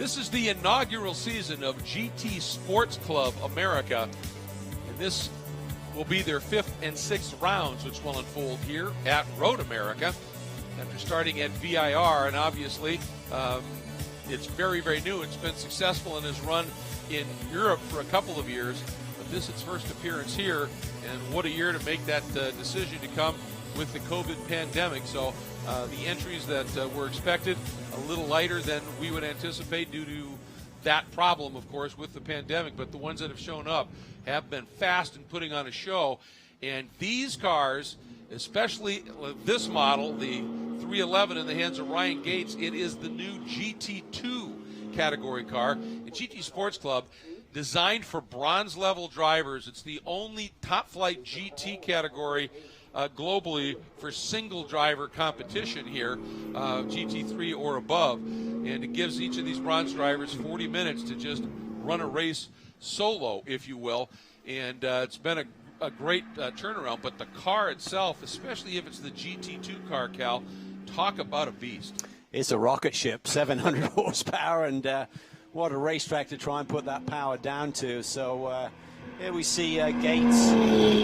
This is the inaugural season of GT Sports Club America, and this will be their 5th and 6th rounds, which will unfold here at Road America after starting at VIR. And obviously, it's very, very new. It's been successful and has run in Europe for a couple of years, but this is its first appearance here, and what a year to make that decision to come with the COVID pandemic. So the entries that were expected, a little lighter than we would anticipate due to that problem, of course, with the pandemic, but the ones that have shown up have been fast in putting on a show. And these cars, especially this model, the 311 in the hands of Ryan Gates, it is the new GT2 category car. And GT Sports Club, designed for bronze-level drivers, it's the only top-flight GT category globally for single driver competition here, GT3 or above, and it gives each of these bronze drivers 40 minutes to just run a race solo, if you will, and it's been a great turnaround. But the car itself, especially if it's the GT2 car, Cal, talk about a beast. It's a rocket ship, 700 horsepower, and what a racetrack to try and put that power down to. So here we see Gates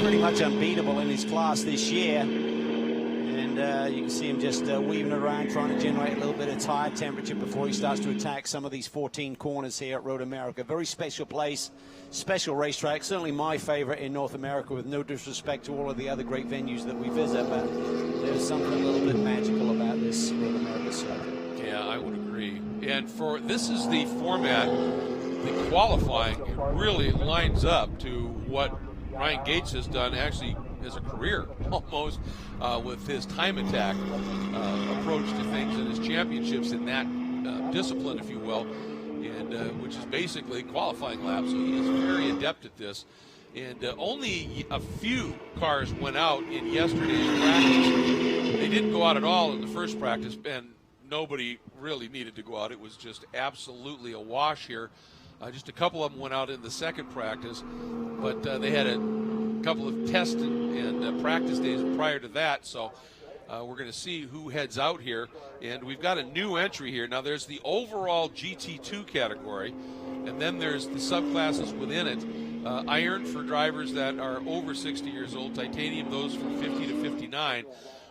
pretty much unbeatable in his class this year. And you can see him just weaving around, trying to generate a little bit of tire temperature before he starts to attack some of these 14 corners here at Road America. Very special place, special racetrack, certainly my favorite in North America, with no disrespect to all of the other great venues that we visit, but there's something a little bit magical about this Road America circuit. Yeah, I would agree. And for this is the format, the qualifying really lines up to what Ryan Gates has done actually as a career almost with his time attack approach to things and his championships in that discipline, if you will, and which is basically qualifying laps. So he is very adept at this. And only a few cars went out in yesterday's practice. They didn't go out at all in the first practice, and nobody really needed to go out. It was just absolutely a wash here. Just a couple of them went out in the second practice, but they had a couple of test and practice days prior to that, so we're going to see who heads out here. And we've got a new entry here. Now, there's the overall GT2 category, and then there's the subclasses within it. Iron for drivers that are over 60 years old, titanium those from 50 to 59.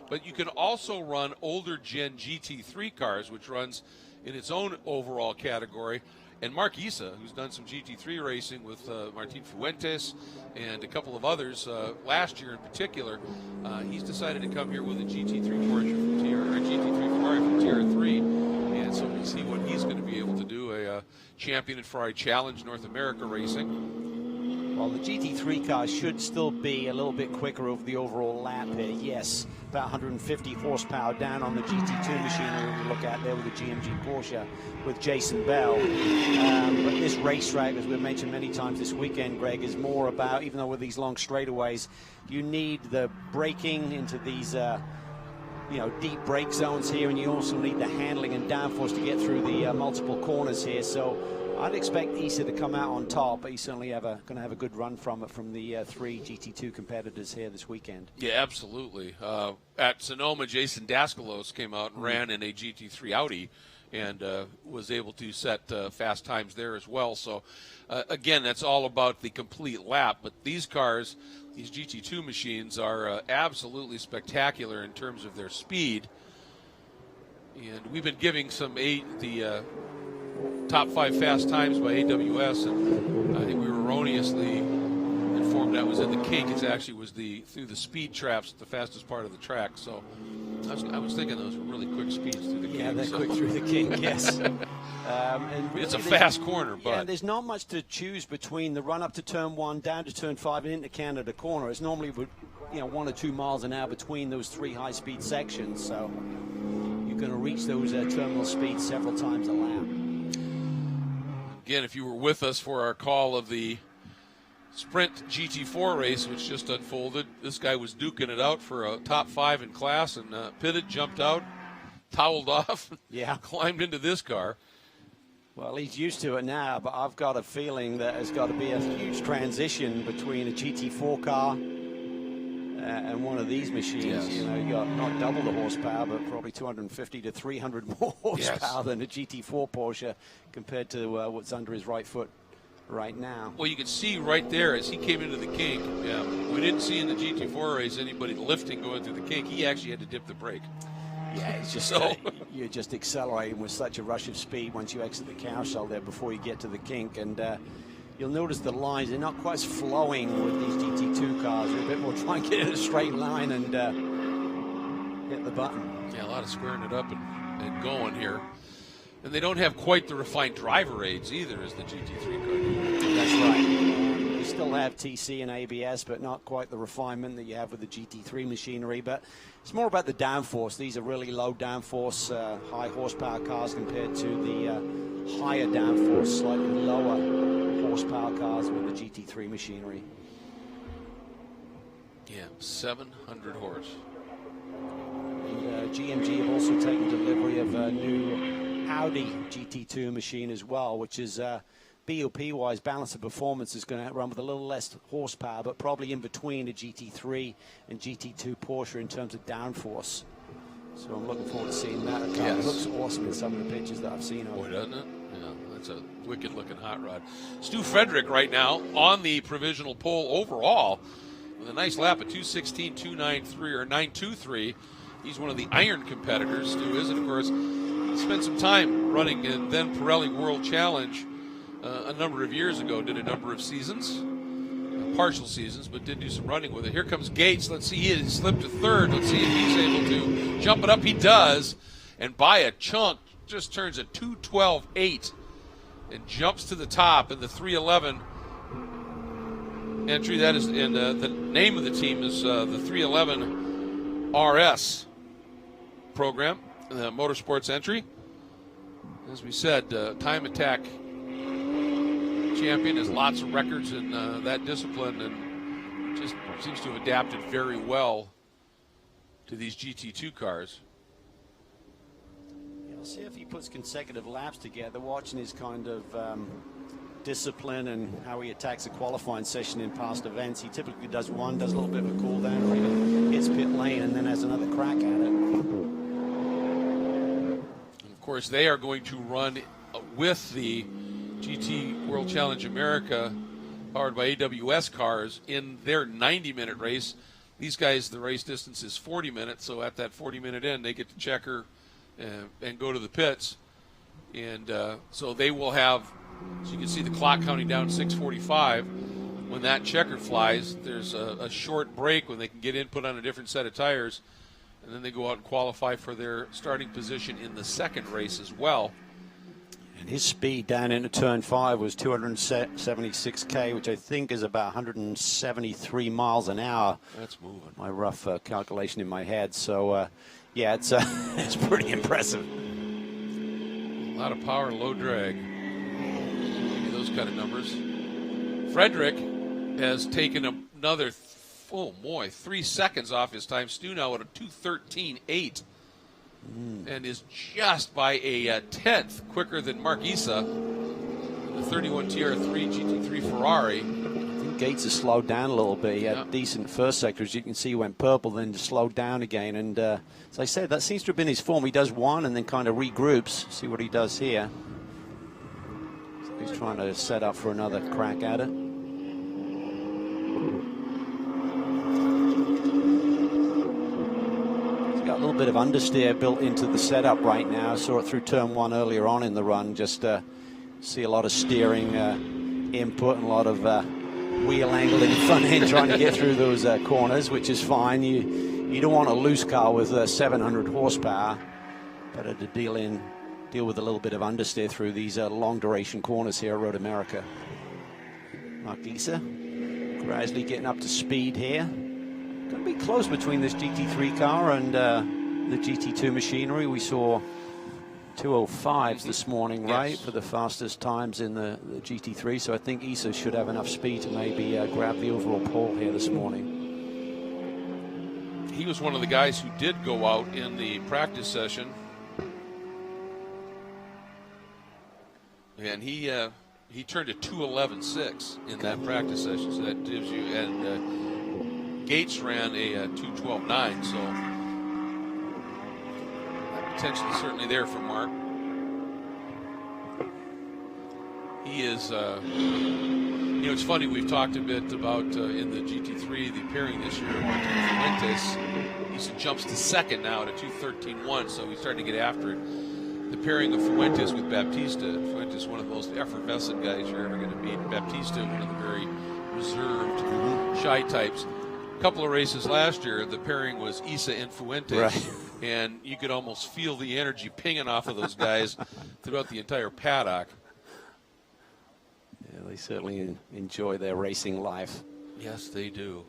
But you can also run older gen GT3 cars, which runs in its own overall category. And Mark Issa, who's done some GT3 racing with Martin Fuentes and a couple of others last year in particular, he's decided to come here with a GT3 Porsche from GT3 Ferrari from TR3, and so we'll see what he's going to be able to do. A champion in Ferrari Challenge North America racing. Well, the GT3 car should still be a little bit quicker over the overall lap here. Yes, about 150 horsepower down on the GT2 machinery we look at there with the GMG Porsche with Jason Bell. But this racetrack, as we've mentioned many times this weekend, Greg, is more about, even though with these long straightaways, you need the braking into these deep brake zones here, and you also need the handling and downforce to get through the multiple corners here. So I'd expect Issa to come out on top, but he's certainly going to have a good run from it from the three GT2 competitors here this weekend. Yeah, absolutely. At Sonoma, Jason Daskalos came out and ran in a GT3 Audi and was able to set fast times there as well. So, again, that's all about the complete lap. But these cars, these GT2 machines, are absolutely spectacular in terms of their speed. And we've been giving the top 5 fast times by AWS, and I think we were erroneously informed that was in the kink. It actually was through the speed traps at the fastest part of the track. So I was thinking those were really quick speeds through the kink. Yeah, they're quick through the kink, yes. And really, it's a fast corner, but yeah, there's not much to choose between the run up to turn 1, down to turn 5, and into Canada corner. It's normally 1 or 2 miles an hour between those 3 high-speed sections. So you're going to reach those terminal speeds several times a lap. Again, if you were with us for our call of the Sprint GT4 race, which just unfolded, this guy was duking it out for a top 5 in class, and pitted, jumped out, toweled off, climbed into this car. Well, he's used to it now, but I've got a feeling that there's got to be a huge transition between a GT4 car and one of these machines, you know, you got not double the horsepower, but probably 250 to 300 more horsepower than a GT4 Porsche compared to what's under his right foot right now. Well, you can see right there as he came into the kink, we didn't see in the GT4 race anybody lifting going through the kink. He actually had to dip the brake. Yeah, it's just you're just accelerating with such a rush of speed once you exit the cowshell there before you get to the kink. And you'll notice the lines, they're not quite as flowing with these GT2 cars. They're a bit more trying to get in a straight line and hit the button. Yeah, a lot of squaring it up and going here. And they don't have quite the refined driver aids either as the GT3 car. That's right. They still have TC and ABS, but not quite the refinement that you have with the GT3 machinery. But it's more about the downforce. These are really low downforce, high horsepower cars compared to the higher downforce, slightly lower horsepower cars with the GT3 machinery. Yeah, 700 horse. And GMG have also taken delivery of a new Audi GT2 machine as well, which is BOP-wise, balance of performance is going to run with a little less horsepower, but probably in between a GT3 and GT2 Porsche in terms of downforce. So I'm looking forward to seeing that. It looks awesome in some of the pictures that I've seen of it. Boy, doesn't it? Yeah, that's a wicked-looking hot rod. Stu Frederick right now on the provisional pole overall with a nice lap of 2:16, 2:93 or 9:23. He's one of the iron competitors, Stu is, and of course, he spent some time running in then Pirelli World Challenge a number of years ago. Did a number of seasons, partial seasons, but did do some running with it. Here comes Gates. Let's see, he slipped to third. Let's see if he's able to jump it up. He does, and by a chunk, just turns a 2:12.8 and jumps to the top in the 311 entry. That is, and the name of the team is the 311 RS program, motorsports entry. As we said, time attack champion, has lots of records in that discipline, and just seems to have adapted very well to these GT2 cars. We'll see if he puts consecutive laps together, watching his kind of discipline and how he attacks a qualifying session in past events. He typically does one, does a little bit of a cool down, or even hits pit lane and then has another crack at it. And of course, they are going to run with the GT World Challenge America powered by AWS cars in their 90-minute race. These guys, the race distance is 40 minutes, so at that 40-minute end, they get to checker and go to the pits. And so they will have, so you can see the clock counting down 6:45. When that checker flies, there's a short break when they can get in, put on a different set of tires, and then they go out and qualify for their starting position in the second race as well. And his speed down into turn 5 was 276k, which I think is about 173 miles an hour. That's moving. My rough calculation in my head. So, yeah, it's it's pretty impressive. A lot of power, low drag. Maybe those kind of numbers. Frederick has taken another, 3 seconds off his time. Stu now at a 2:13.8. And is just by a tenth quicker than Mark Issa, the 31 TR3 GT3 Ferrari. I think Gates has slowed down a little bit. He had decent first sector. As you can see, he went purple, then just slowed down again. And as I said, that seems to have been his form. He does one and then kind of regroups. See what he does here. So he's trying to set up for another crack at it. Got a little bit of understeer built into the setup right now. Saw it through turn 1 earlier on in the run. Just see a lot of steering input and a lot of wheel angle in the front end trying to get through those corners, which is fine. You don't want a loose car with 700 horsepower. Better to deal with a little bit of understeer through these long duration corners here at Road America. Mark Issa gradually getting up to speed here. Going to be close between this GT3 car and the GT2 machinery. We saw 2:05 this morning, right, for the fastest times in the GT3. So I think Issa should have enough speed to maybe grab the overall pole here this morning. He was one of the guys who did go out in the practice session. And he turned a 2:11.6 in that practice session. So that gives you, and Gates ran a 2:12.9, so potential is certainly there for Mark. He is, it's funny, we've talked a bit about in the GT3, the pairing this year, Martin Fuentes. He jumps to second now at a 2:13.1, so he's starting to get after it. The pairing of Fuentes with Baptista. Fuentes, one of the most effervescent guys you're ever going to meet. Baptista, one of the very reserved, shy types. A couple of races last year, the pairing was Issa and Fuentes, right. And you could almost feel the energy pinging off of those guys throughout the entire paddock. Yeah, they certainly enjoy their racing life. Yes, they do.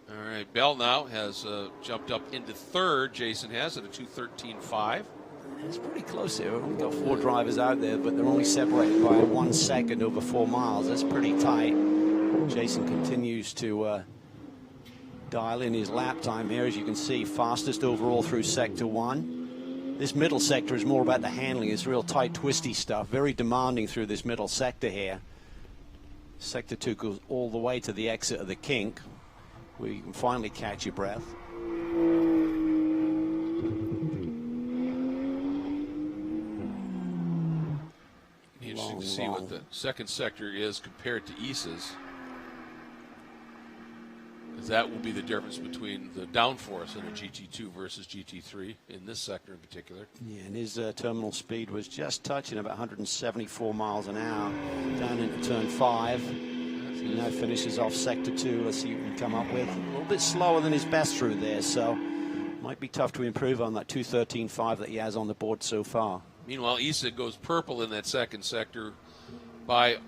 All right, Bell now has jumped up into third. Jason has at a 2:13.5. It's pretty close here. We've only got 4 drivers out there, but they're only separated by 1 second over 4 miles. That's pretty tight. Jason continues to dial in his lap time here, as you can see, fastest overall through sector 1. This middle sector is more about the handling. It's real tight, twisty stuff, very demanding through this middle sector here. Sector 2 goes all the way to the exit of the kink, where you can finally catch your breath. Interesting to see what the second sector is compared to Issa's. Because that will be the difference between the downforce in a GT2 versus GT3 in this sector in particular. Yeah, and his terminal speed was just touching about 174 miles an hour down into turn 5. So he now finishes off sector 2. Let's see what he can come up with. A little bit slower than his best through there, so might be tough to improve on that 2:13.5 that he has on the board so far. Meanwhile, Issa goes purple in that second sector by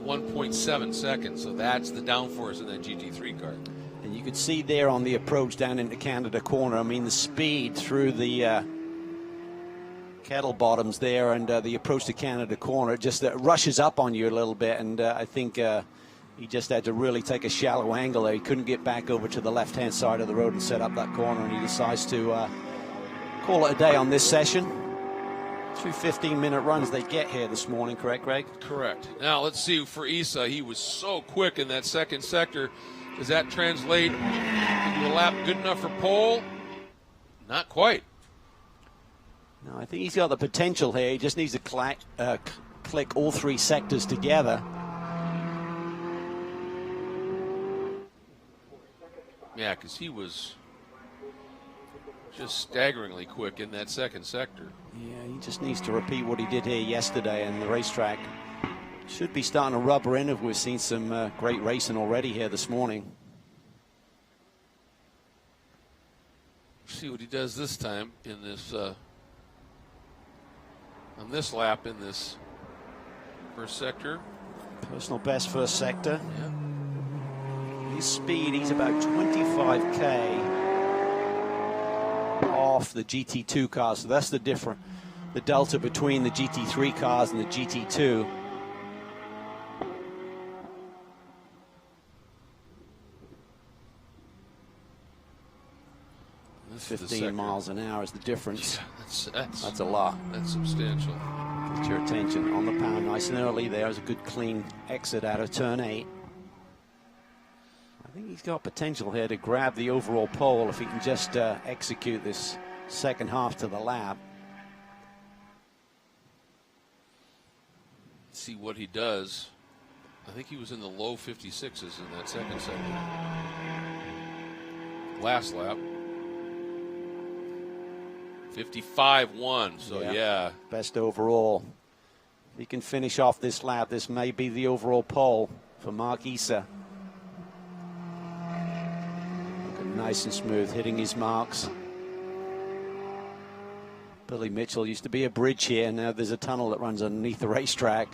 1.7 seconds, so that's the downforce in that GT3 car. And you could see there on the approach down into Canada Corner, I mean, the speed through the kettle bottoms there and the approach to Canada Corner just rushes up on you a little bit, and I think he just had to really take a shallow angle there. He couldn't get back over to the left-hand side of the road and set up that corner, and he decides to call it a day on this session. 2 15-minute runs they get here this morning, correct, Greg? Correct. Now, let's see for Issa. He was so quick in that second sector. Does that translate into a lap good enough for pole? Not quite. No, I think he's got the potential here. He just needs to click all 3 sectors together. Yeah, because he was just staggeringly quick in that second sector. Yeah, he just needs to repeat what he did here yesterday, and the racetrack should be starting to rubber in. We've seen some great racing already here this morning. See what he does this time in this on this lap in this first sector. Personal best first sector. Yeah. His speed, he's about 25k off the GT2 cars, so that's the delta between the GT3 cars and the GT2. This 15 miles an hour is the difference. Yeah, that's a lot. That's substantial. Get your attention on the pound nice and early. There's a good clean exit out of turn 8. I think he's got potential here to grab the overall pole if he can just execute this second half to the lap. See what he does. I think he was in the low 56s in that second sector. Last lap. 55.1, so yeah. Best overall. If he can finish off this lap, this may be the overall pole for Mark Issa. Nice and smooth, hitting his marks. Billy Mitchell used to be a bridge here. Now there's a tunnel that runs underneath the racetrack.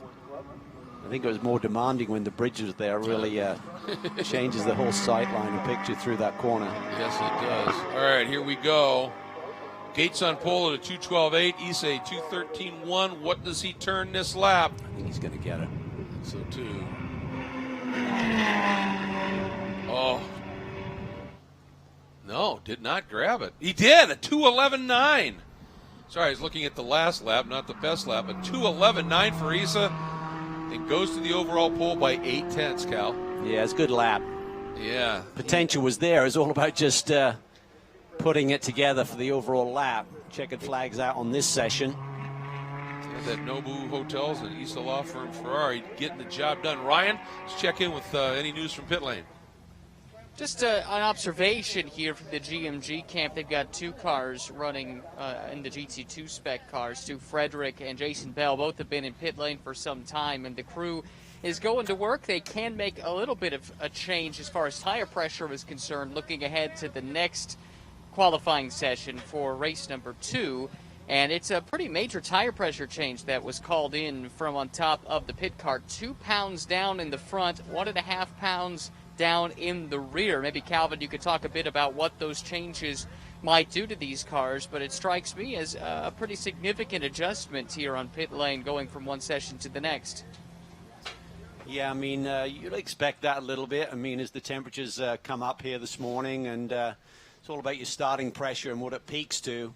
I think it was more demanding when the bridge was there. It really changes the whole sight line and picture through that corner. Yes, it does. All right, here we go. Gates on pole at a 2:12.8. Issa 2:13.1. What does he turn this lap? I think he's going to get it. I think so too. Oh. No, did not grab it. He did, a 2:11.9. Sorry, I was looking at the last lap, not the best lap. A 2:11.9 for Issa. It goes to the overall pole by 0.8, Cal. Yeah, it's a good lap. Yeah. Potential was there. It's all about just putting it together for the overall lap. Checkered flags out on this session. That Nobu Hotels and Issa Law Firm Ferrari getting the job done. Ryan, let's check in with any news from pit lane. Just an observation here from the GMG camp. They've got 2 cars running in the GT2 spec cars. Stu Frederick and Jason Bell both have been in pit lane for some time, and the crew is going to work. They can make a little bit of a change as far as tire pressure is concerned, looking ahead to the next qualifying session for race number 2. And it's a pretty major tire pressure change that was called in from on top of the pit car. 2 pounds down in the front, 1.5 pounds down in the rear. Maybe, Calvin, you could talk a bit about what those changes might do to these cars, but it strikes me as a pretty significant adjustment here on pit lane going from one session to the next. Yeah, I mean, you'd expect that a little bit. I mean, as the temperatures come up here this morning, and it's all about your starting pressure and what it peaks to.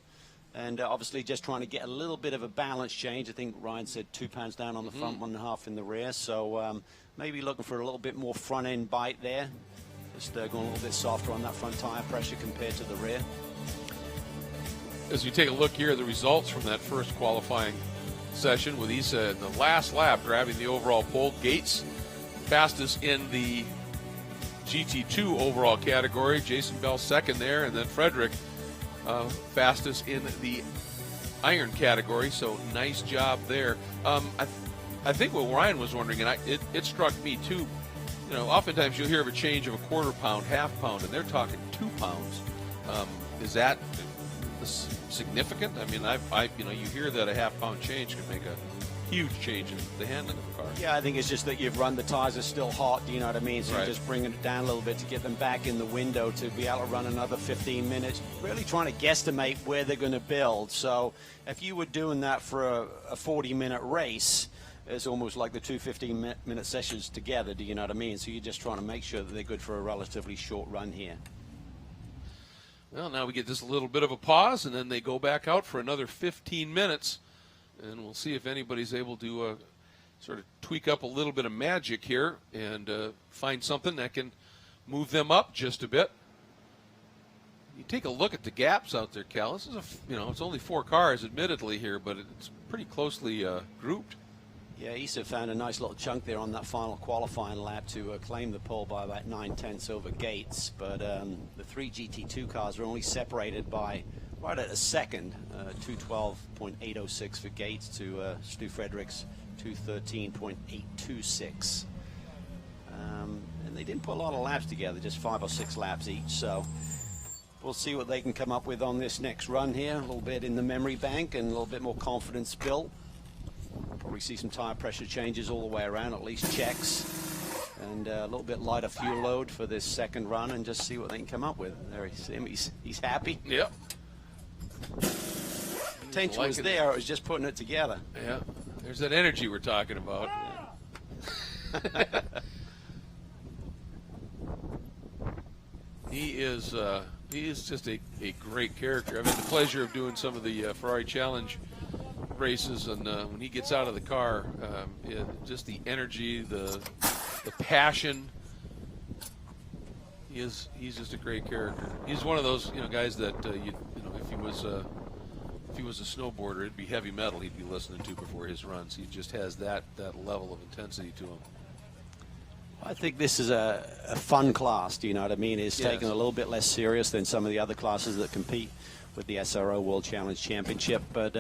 And obviously just trying to get a little bit of a balance change. I think Ryan said 2 pounds down on the front, 1.5 in the rear. So maybe looking for a little bit more front end bite there. Just going a little bit softer on that front tire pressure compared to the rear. As we take a look here at the results from that first qualifying session with Issa in the last lap grabbing the overall pole. Gates fastest in the GT2 overall category. Jason Bell second there, and then Frederick fastest in the iron category, so nice job there. I think what Ryan was wondering, and it struck me too, you know, oftentimes you'll hear of a change of a 1/4 pound, 1/2 pound, and they're talking 2 pounds. Is that significant? I mean, you hear that a 1/2 pound change can make a huge change in the handling of the car. Yeah, I think it's just that you've run, the tires are still hot, do you know what I mean? So right. You're just bringing it down a little bit to get them back in the window to be able to run another 15 minutes, really trying to guesstimate where they're going to build. So if you were doing that for a 40-minute race, it's almost like the 2 15-minute sessions together, do you know what I mean? So you're just trying to make sure that they're good for a relatively short run here. Well, now we get just a little bit of a pause, and then they go back out for another 15 minutes. And we'll see if anybody's able to sort of tweak up a little bit of magic here and find something that can move them up just a bit. You take a look at the gaps out there, Cal. This is it's only 4 cars, admittedly here, but it's pretty closely grouped. Yeah, Issa found a nice little chunk there on that final qualifying lap to claim the pole by about 9/10 over Gates. But the 3 GT2 cars are only separated by right at a second, 212.806 for Gates to Stu Frederick's 213.826. And they didn't put a lot of laps together, just 5 or 6 laps each. So we'll see what they can come up with on this next run here. A little bit in the memory bank and a little bit more confidence built. Probably see some tire pressure changes all the way around, at least checks. And a little bit lighter fuel load for this second run, and just see what they can come up with. There you see him, he's happy. Yep. Potential was there, it was just putting it together. Yeah, there's that energy we're talking about. He is just a great character. I've had the pleasure of doing some of the Ferrari Challenge races, and when he gets out of the car, just the energy, the passion. He's just a great character. He's one of those guys that if he was a snowboarder, it'd be heavy metal he'd be listening to before his runs. He just has that level of intensity to him. I think this is a fun class, do you know what I mean? It's taken a little bit less serious than some of the other classes that compete with the SRO World Challenge Championship. But,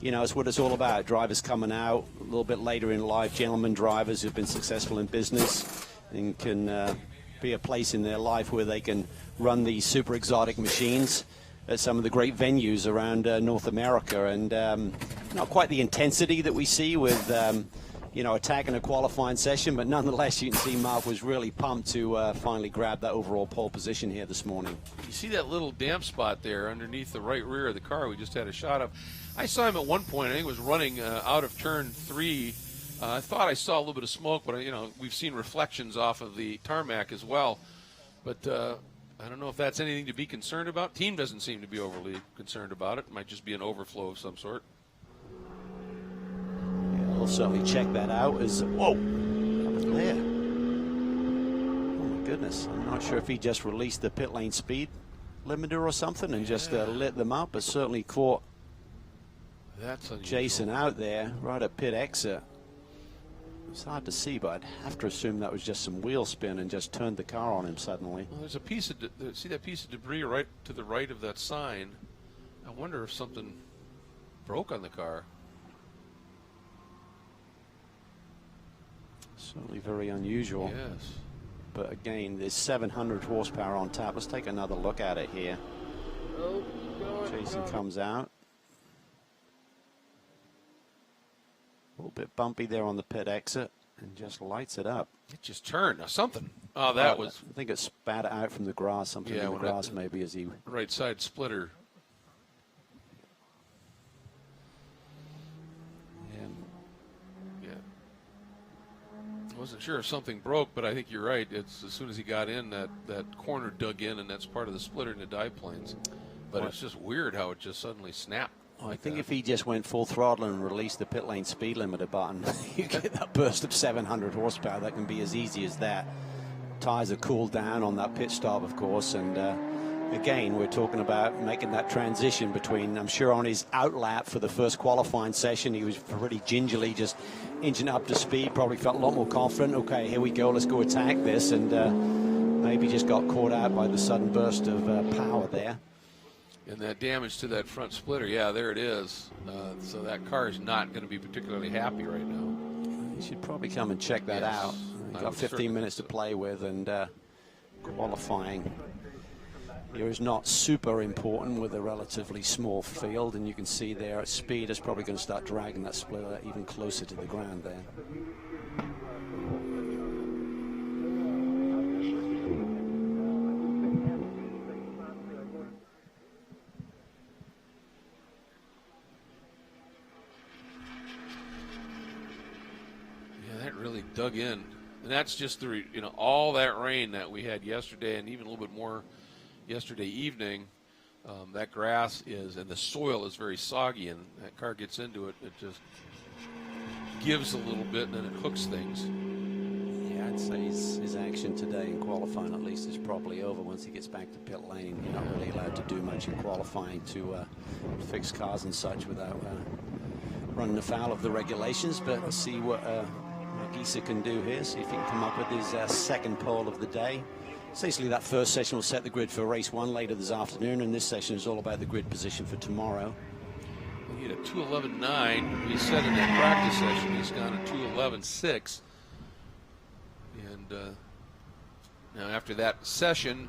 it's what it's all about. Drivers coming out a little bit later in life, gentlemen drivers who've been successful in business and can be a place in their life where they can run these super exotic machines at some of the great venues around North America. And not quite the intensity that we see with attacking a qualifying session, but nonetheless, you can see Mark was really pumped to finally grab that overall pole position here this morning. You see that little damp spot there underneath the right rear of the car we just had a shot of. I saw him at one point, I think it was running out of turn 3. I thought I saw a little bit of smoke, but we've seen reflections off of the tarmac as well. But I don't know if that's anything to be concerned about. Team doesn't seem to be overly concerned about it. It might just be an overflow of some sort. We'll certainly check that out. Whoa, that was there. Oh my goodness. I'm not sure if he just released the pit lane speed limiter or something and just lit them up, but certainly caught Jason out there right at pit exit. It's hard to see, but I'd have to assume that was just some wheel spin and just turned the car on him suddenly. Well, there's a piece of see that piece of debris right to the right of that sign. I wonder if something broke on the car. Certainly very unusual. Yes. But again, there's 700 horsepower on tap. Let's take another look at it here. Jason comes out. A little bit bumpy there on the pit exit and just lights it up. It just turned. Now something. Oh, that was. I think it spat it out from the grass. Something in the grass maybe as he. Right side splitter. I wasn't sure if something broke, but I think you're right. It's as soon as he got in, that corner dug in, and that's part of the splitter in the dive planes. But it's just weird how it just suddenly snapped. I think if he just went full throttle and released the pit lane speed limiter button, you get that burst of 700 horsepower. That can be as easy as that. Tires are cooled down on that pit stop, of course, and again, we're talking about making that transition between, I'm sure on his out lap for the first qualifying session, he was pretty gingerly just inching up to speed, probably felt a lot more confident. Okay, here we go, let's go attack this, and maybe just got caught out by the sudden burst of power there. And that damage to that front splitter, yeah, there it is. So that car is not going to be particularly happy right now. You should probably come and check that out. You've got 15 minutes to play with, and qualifying here is not super important with a relatively small field, and you can see there at speed it's probably going to start dragging that splitter even closer to the ground there. Yeah, that really dug in. And that's just the, all that rain that we had yesterday and even a little bit more yesterday evening. That grass is, and the soil is very soggy, and that car gets into it, it just gives a little bit and then it hooks things. Yeah, I'd say his action today in qualifying at least is probably over. Once he gets back to pit lane, you're not really allowed to do much in qualifying to fix cars and such without running afoul of the regulations. But let's see what Gisa can do here, see if he can come up with his second pole of the day. Essentially, that first session will set the grid for race 1 later this afternoon, and this session is all about the grid position for tomorrow. He had a 2:11.9. We said in that practice session he's gone a 2:11.6. And now after that session,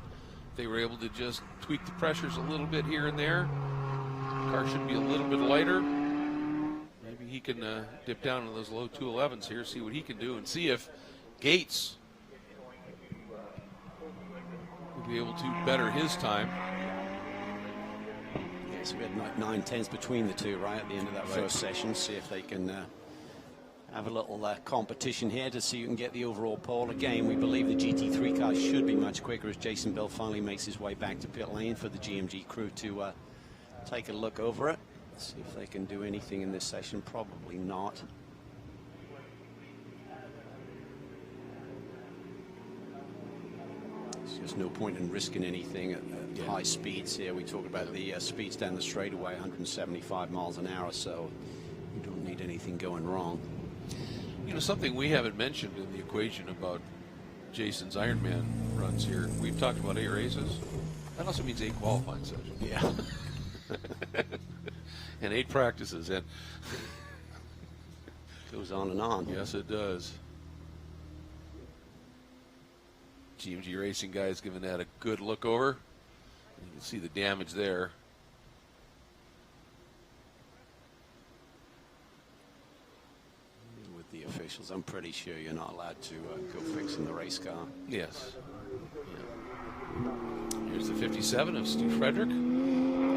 they were able to just tweak the pressures a little bit here and there. The car should be a little bit lighter. Maybe he can dip down to those low 2:11s here, see what he can do, and see if Gates will be able to better his time. Yeah, so we had 9/10s between the two, right, at the end of that first session. See if they can have a little competition here to see who can get the overall pole. Again, we believe the GT3 car should be much quicker as Jason Bell finally makes his way back to pit lane for the GMG crew to take a look over it. See if they can do anything in this session. Probably not. There's just no point in risking anything at high speeds here. We talk about the speeds down the straightaway, 175 miles an hour, so you don't need anything going wrong. Something we haven't mentioned in the equation about Jason's Ironman runs here. We've talked about 8 races. That also means 8 qualifying sessions. Yeah. And 8 practices. And goes on and on. Yes, it does. GMG Racing guys giving that a good look over. You can see the damage there. With the officials, I'm pretty sure you're not allowed to go fixing the race car. Yes. Yeah. Here's the 57 of Stu Frederick.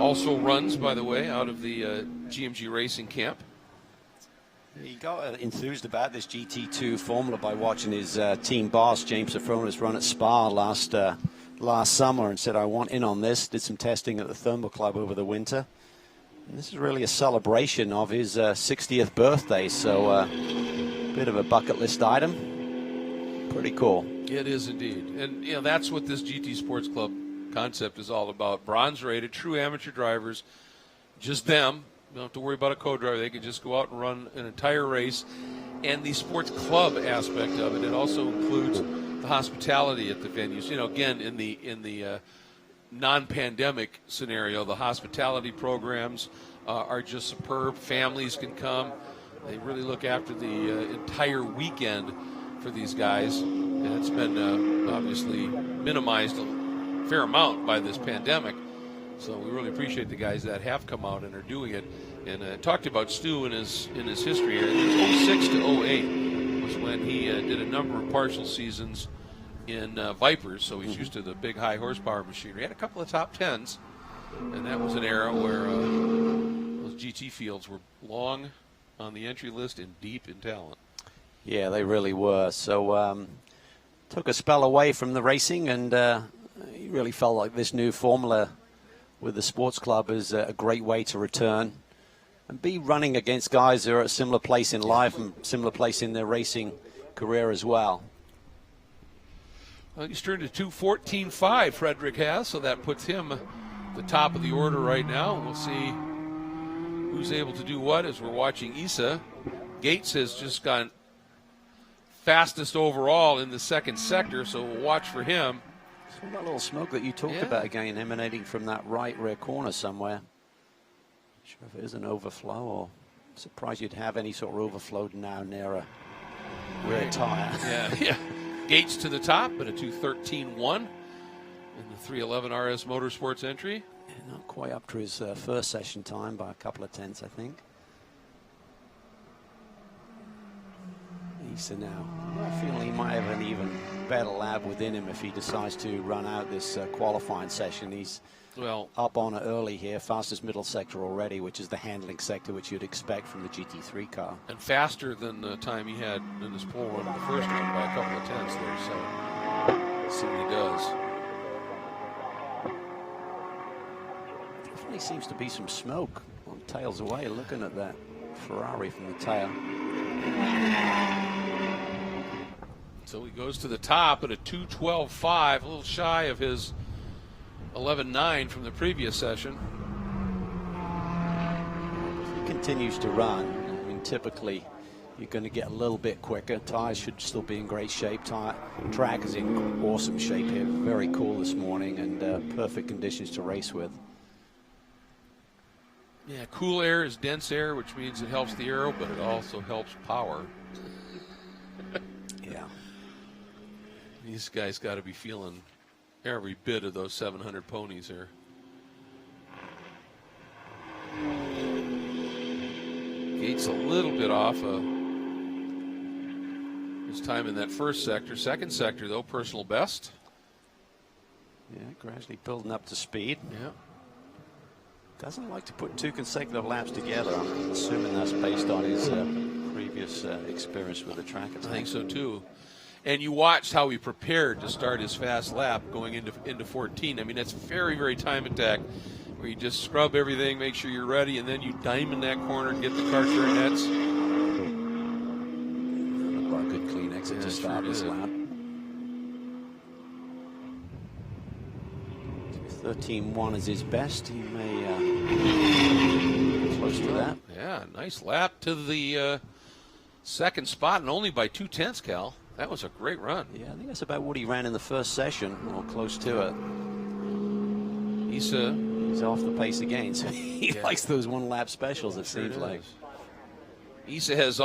Also runs, by the way, out of the GMG Racing camp. He got enthused about this GT2 formula by watching his team boss, James Safronis, run at Spa last summer and said, I want in on this. Did some testing at the Thermal Club over the winter. And this is really a celebration of his 60th birthday, so a bit of a bucket list item. Pretty cool. It is indeed. And that's what this GT Sports Club concept is all about. Bronze rated, true amateur drivers, just them. You don't have to worry about a co-driver. They can just go out and run an entire race. And the sports club aspect of it, it also includes the hospitality at the venues. Again, in the non-pandemic scenario, the hospitality programs are just superb. Families can come. They really look after the entire weekend for these guys. And it's been obviously minimized a fair amount by this pandemic. So we really appreciate the guys that have come out and are doing it. And talked about Stu in his history here. 06 to 08 was when he did a number of partial seasons in Vipers, so he's used to the big high horsepower machinery. He had a couple of top tens, and that was an era where those GT fields were long on the entry list and deep in talent. Yeah, they really were. So took a spell away from the racing, and he really felt like this new formula with the sports club is a great way to return and be running against guys who are at a similar place in life and similar place in their racing career as well. Well, he's turned to 2:14.5, Frederick has, so that puts him at the top of the order right now. We'll see who's able to do what as we're watching Issa. Gates has just gone fastest overall in the second sector, so we'll watch for him. So that little smoke that you talked about again, emanating from that right rear corner somewhere. Not sure if it is an overflow, or I'm surprised you'd have any sort of overflow now near a rear tire. Yeah. Gates to the top at a 2:13.1 in the 311 RS Motorsports entry. Yeah, not quite up to his first session time by a couple of tenths, I think. Issa now, I feel he might have an even better lab within him if he decides to run out this qualifying session. He's up on it early here, fastest middle sector already, which is the handling sector which you'd expect from the GT3 car. And faster than the time he had in his pole run in the first one by a couple of tenths there, so let's see what he does. Definitely seems to be some smoke on tails away, looking at that Ferrari from the tail. So he goes to the top at a 2:12.5, a little shy of his 11.9 from the previous session. If he continues to run, I mean, typically you're going to get a little bit quicker. Tires should still be in great shape. Track is in awesome shape here. Very cool this morning, and perfect conditions to race with. Yeah, cool air is dense air, which means it helps the aero, but it also helps power. Yeah. These guys got to be feeling every bit of those 700 ponies here. Gates a little bit off his time in that first sector. Second sector, though, personal best. Yeah, gradually building up to speed. Yeah. Doesn't like to put two consecutive laps together. I'm assuming that's based on his previous experience with the track. I think so, too. And you watched how he prepared to start his fast lap going into 14. I mean, that's very, very time attack, where you just scrub everything, make sure you're ready, and then you diamond that corner and get the car turnettes. Looked like a good clean exit to start this lap. 13.1 is his best. He may get close to that. Yeah, nice lap to the second spot, and only by 2 tenths, Cal. That was a great run. Yeah, I think that's about what he ran in the first session, or close to it. He's off the pace again, so he likes those one-lap specials, it seems like. Issa has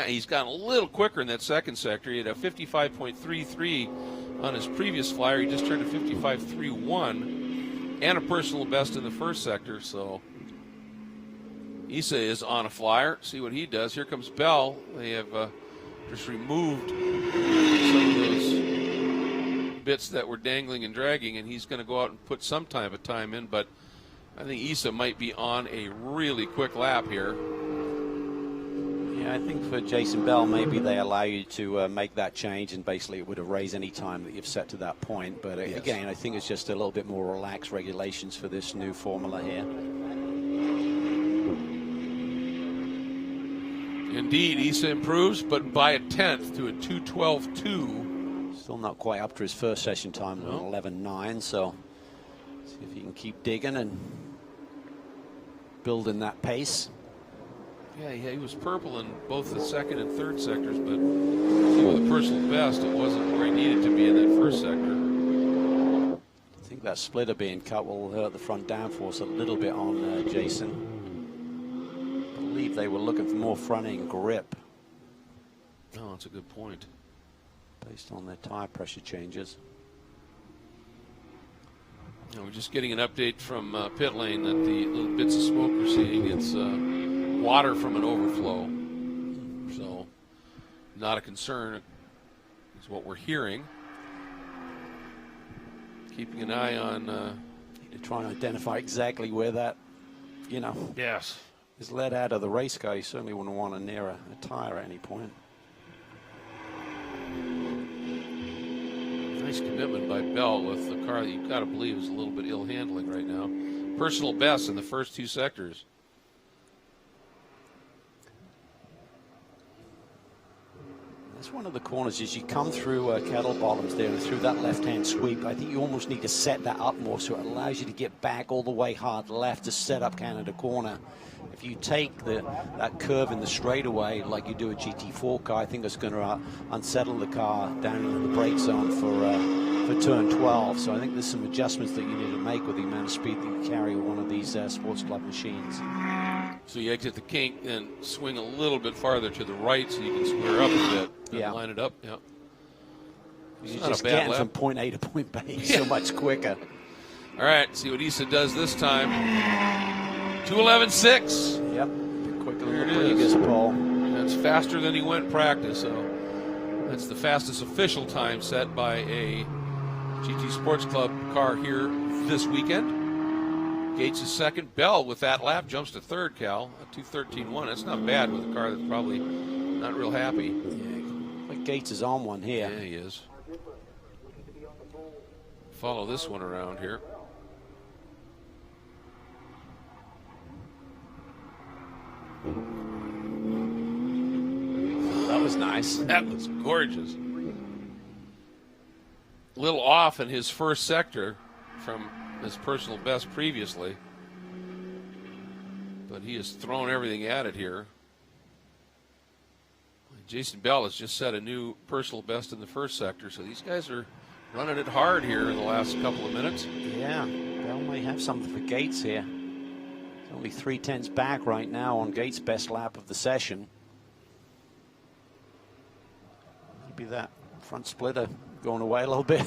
he's gotten a little quicker in that second sector. He had a 55.33 on his previous flyer. He just turned a 55.31 and a personal best in the first sector, so Issa is on a flyer. See what he does. Here comes Bell. They have just removed some of those bits that were dangling and dragging, and he's going to go out and put some type of time in, but I think Issa might be on a really quick lap here. Yeah, I think for Jason Bell, maybe they allow you to make that change, and basically it would erase any time that you've set to that point. But again, I think it's just a little bit more relaxed regulations for this new formula here. Indeed, Issa improves, but by a tenth to a 2:12.2. Still not quite up to his first session time, 11.9, so see if he can keep digging and building that pace. Yeah, he was purple in both the second and third sectors, but with the personal best, it wasn't where he needed to be in that first sector. I think that splitter being cut will hurt the front downforce a little bit on Jason. I believe they were looking for more front-end grip. Oh, that's a good point. Based on their tire pressure changes. We're just getting an update from pit lane that the little bits of smoke we're seeing, it's water from an overflow. So, not a concern, is what we're hearing. Keeping an eye on... to try and identify exactly where that, yes, is let out of the race car. You certainly wouldn't want to near a tire at any point. Nice commitment by Bell with the car that you've got to believe is a little bit ill handling right now. Personal best in the first two sectors. That's one of the corners as you come through Kettle Bottoms there and through that left-hand sweep. I think you almost need to set that up more so it allows you to get back all the way hard left to set up Canada Corner. If you take that curve in the straightaway like you do a GT4 car, I think it's going to unsettle the car down into the brake zone for turn 12. So I think there's some adjustments that you need to make with the amount of speed that you carry with one of these sports club machines. So you exit the kink and swing a little bit farther to the right so you can square up a bit and line it up. Yeah. You're just getting from point A to point B so much quicker. All right, see what Issa does this time. 2:11.6. Yep, a bit quicker there than it the previous Paul. That's faster than he went practice. So that's the fastest official time set by a GT Sports Club car here this weekend. Gates is second. Bell with that lap jumps to third, Cal. A 2:13.1. That's not bad with a car that's probably not real happy. Yeah, but Gates is on one here. Yeah, he is. Follow this one around here. That was nice. That was gorgeous. A little off in his first sector from his personal best previously, but he has thrown everything at it here. Jason Bell has just set a new personal best in the first sector, so these guys are running it hard here in the last couple of minutes. Yeah, Bell may have something for Gates here. He's only 3/10 back right now on Gates' best lap of the session. Maybe that front splitter going away a little bit.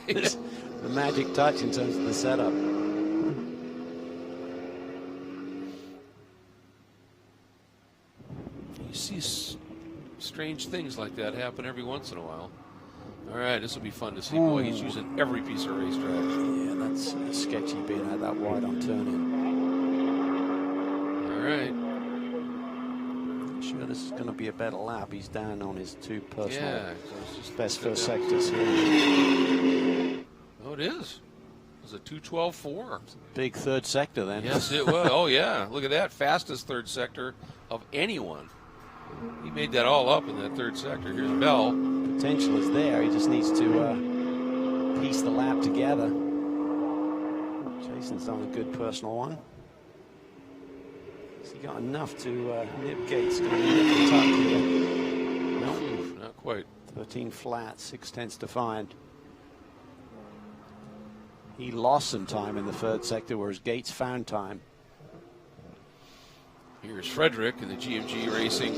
The magic touch in terms of the setup. You see strange things like that happen every once in a while. All right, this will be fun to see. Boy, he's using every piece of racetrack. Yeah, that's sketchy being out that wide on turn-in. All right. Sure, this is going to be a better lap. He's down on his two personal best just first sectors here. Oh, it is. It was a 2:12.4. Big third sector then. Yes, it was. Oh, yeah. Look at that. Fastest third sector of anyone. He made that all up in that third sector. Here's Bell. Potential is there. He just needs to piece the lap together. Jason's done a good personal one. Has he got enough to nip Gates? Going to nip the tuck here. No, not quite. 13 flat, 6/10 to find. He lost some time in the third sector, whereas Gates found time. Here's Frederick in the GMG Racing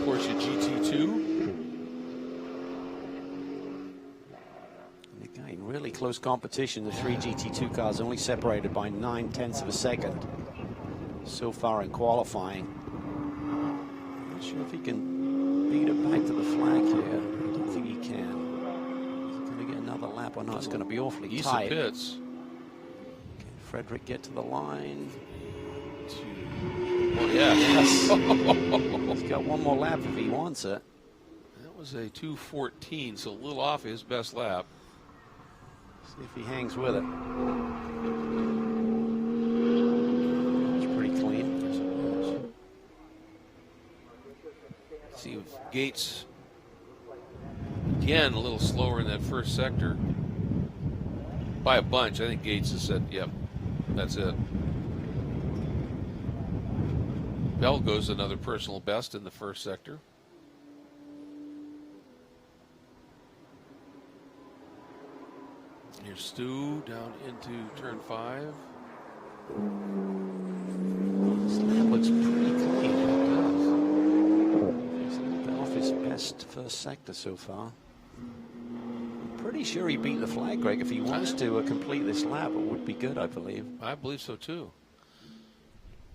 Porsche GT2. And again, really close competition. The three GT2 cars only separated by 9/10 of a second so far in qualifying. I'm not sure if he can beat it back to the flag here. I don't think he can. Is he going to get another lap or not? It's going to be awfully tight. Pits. Can Frederick get to the line? Oh, yeah. Yes. He's got one more lap if he wants it. That was a 2:14, so a little off his best lap. See if he hangs with it. It's pretty clean. Yes, it was. See if Gates again, a little slower in that first sector. By a bunch. I think Gates has said, yep, that's it. Bell goes another personal best in the first sector. Here's Stu down into turn 5. This lap looks pretty clean. It does. He's off his best first sector so far. I'm pretty sure he beat the flag, Greg. If he wants to complete this lap, it would be good, I believe. I believe so too.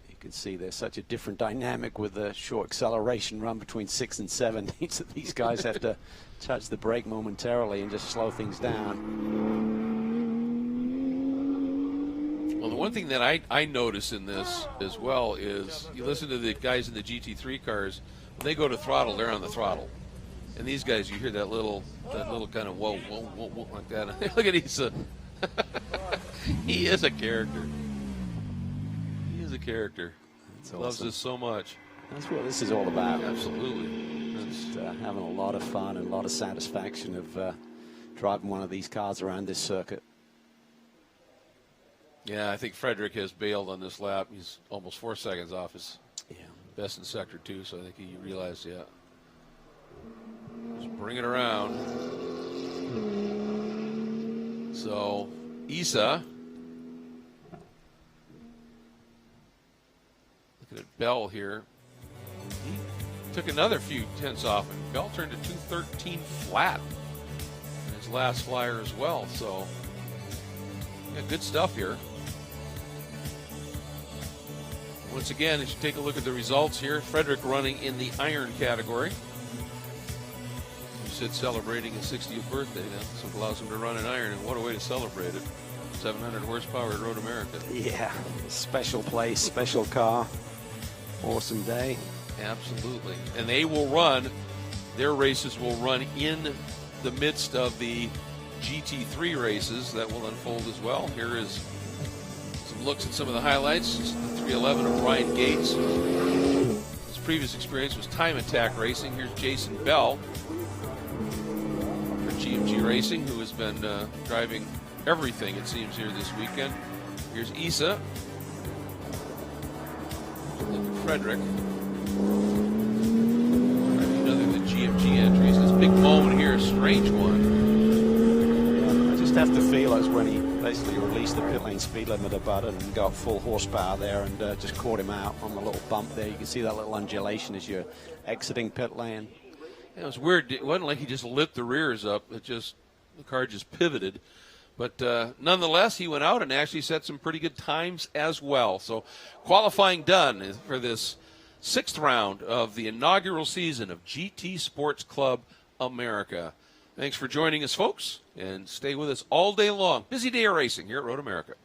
You can see there's such a different dynamic with the short acceleration run between 6 and 7. These guys have to touch the brake momentarily and just slow things down. Well, the one thing that I notice in this as well is you listen to the guys in the GT3 cars, when they go to throttle, they're on the throttle. And these guys, you hear that little kind of whoa, whoa, whoa, whoa, like that. Look at Issa. He is a character. He is a character. He loves this so much. That's what this is all about. Absolutely. Just having a lot of fun and a lot of satisfaction of driving one of these cars around this circuit. Yeah, I think Frederick has bailed on this lap. He's almost 4 seconds off his best in sector 2, so I think he realized, just bring it around. So, Issa, looking at Bell here, he took another few tenths off, and Bell turned to 213 flat in his last flyer as well. So, good stuff here. Once again, as you take a look at the results here, Frederick running in the iron category. You said celebrating his 60th birthday now, so it allows him to run in iron, and what a way to celebrate it. 700 horsepower at Road America. Yeah, special place, special car. Awesome day. Absolutely. And they will run, their races will run in the midst of the GT3 races that will unfold as well. Here is some looks at some of the highlights. The 311 of Brian Gates. His previous experience was time attack racing. Here's Jason Bell for GMG Racing, who has been driving everything, it seems, here this weekend. Here's Issa. Look at Frederick. Another of the GMG entries. This big moment here, a strange one. I just have to feel as when he basically released the pit lane speed limiter button and got full horsepower there and just caught him out on the little bump there. You can see that little undulation as you're exiting pit lane. It was weird. It wasn't like he just lit the rears up. The car just pivoted. But nonetheless, he went out and actually set some pretty good times as well. So qualifying done for this 6th round of the inaugural season of GT Sports Club America. Thanks for joining us, folks, and stay with us all day long. Busy day of racing here at Road America.